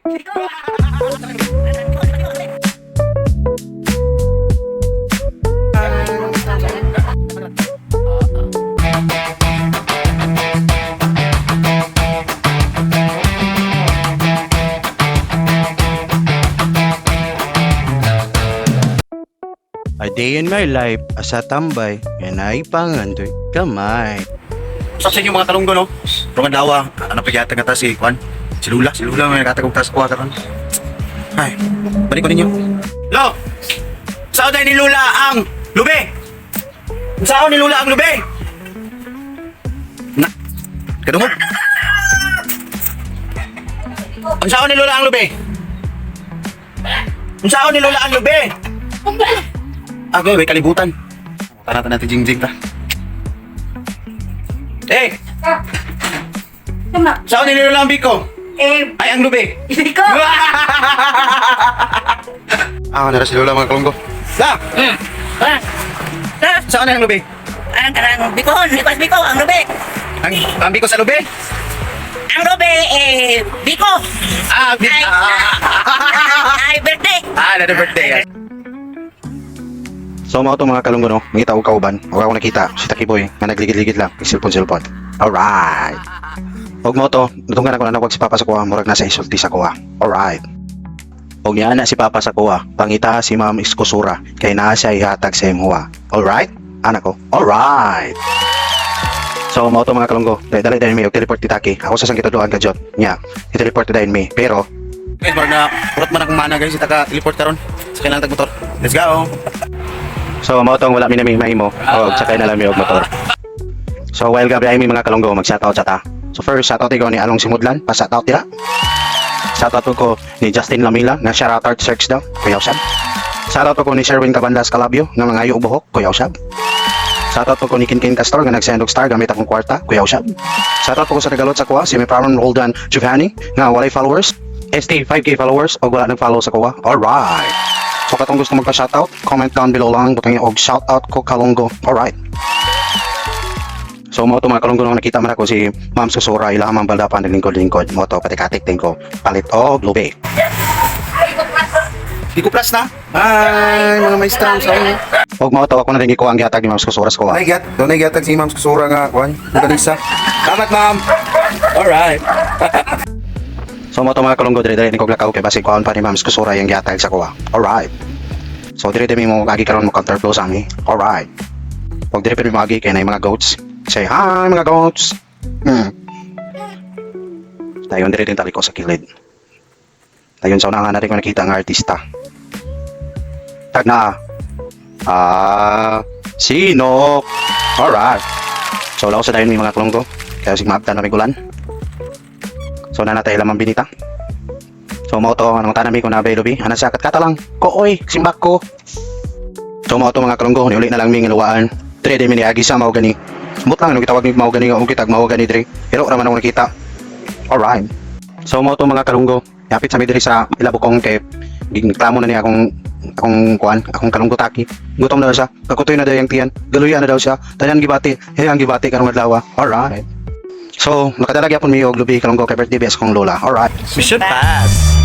A day in my life, asa tambay, yan ay pangandoy kamay. Sa inyo mga talonggo no? Rungan dawa, ano pa yata nga ta si Juan? Si Lula may nakatagong tas kuha karon. Ay, balik ko ninyo. Lo! Saan tayo ni Lula ang lube? Saan ni Lula ang lube? Na, kadungog? Ang saan ni Lula ang lube? Ang saan ni Lula ang lube? Okay, may kalibutan. Tanatan natin jing-jing ta. Saan ni Lula ang biko? Ay, ang lube. Biko! Nara si Lola mga kalunggo. La! Saan na ang lube? Ang bikon, biko, ang lube. Ang biko sa lube? Ang lube, biko. Biko. Ay, birthday. Na birthday. So mga to mga kalunggo no, mangita og kauban, o ako nakita si Takiboy nga nagligid-ligid lang, silpon. Alright. Og mo to, dutunggan ako na nawag si Papa sa kuha, murag nasa isulti sa kuha. Alright. Og niya na si Papa sa kuha, pangita si Ma'am Iskusura, kay naa siya ihatag sa imuha. Alright? Anak ko. Alright. So mo to mga kalunggo, dali mi og teleport ti Taki. Ako sa sangkita doan ka jot. Nya, i-teleport dayon mi, pero Guys, marag na purot man akong mana guys, itaka teleport karon. Sakay lang tag motor. Let's go. so mo tong wala mi na mahimo, og sakay na lang mi og motor. So while gabi ay mi mga kalunggo, mag-shoutout sa ta. So first, shoutout ko ni Along Simudlan, pa-shoutout tira. Shoutout ko ni Justin Lamila, nga shoutout search daw, kuyaw sab. Shoutout ko ni Sherwin Cabandas Calabio, nga mga ayo buhok, kuyaw sab. Shoutout ko ni Kinkin Castor, nga nagsend og star gamit akong kwarta, kuyaw sab. Shoutout ko sa nagalot sa kuha, si Mepron Roldan Giovanni, nga walay followers, ST 5K followers, o wala nag-follow sa kuha. Alright. So katong gusto magpa-shoutout, comment down below lang, butang og shoutout ko kalunggo. Alright. So mo to mga kalunggo nung nakita man ako si Ma'am Susura, ilang mang balda pa naglingkod-lingkod mo to patikatik din ko palit og lube. Di ko plus na. Ay, mga maestro sa inyo. Og mo to ako na rin ko ang gihatag ni Ma'am Susura sa kuha. Doon ay gatag si Ma'am Susura nga, Juan. Mugalisa. Salamat, Ma'am. Alright. So mo to mga kalunggo, dire-dire ni kog lakaw kay basig kuan pa ni Ma'am Susura yung gihatag sa kuha. Alright. So dire-dire mo agi karon mo counter flow sa ami. Alright. Og dire-dire mo agi kay na mga goats. Say hi mga goats. Dayon dire din taliko sa kilid. Dayon sa unahan natin ko nakita nga artista. Tag na. Sino? Alright. So laos sa dayon may mga kalunggo. Kaya sig maabtan na regulan. So nanatay lamang binita. So mo to anong tanami ko na baylobi. Ana sa kata lang. Kooy, simbak ko. So mo to mga kalunggo, ni uli na lang mi ngiluwaan. Tre de mi agi sa mao gani. Smooth lang, gitawag ni mao gani, o kitag mao gani dre. Pero raman ako nakita. Alright. So mo to mga kalunggo, yapit sa mi diri sa ilabukong kay gigreklamo na niya akong kalunggo Taki. Gutom na daw siya, kakutoy na daw yung tiyan, galuyan na daw siya, tanan gibati, ang gibati karong adlaw. Alright. So nakadalag yapon mi og lubi kalunggo kay birthday bes kong lola. Alright. Mission pass.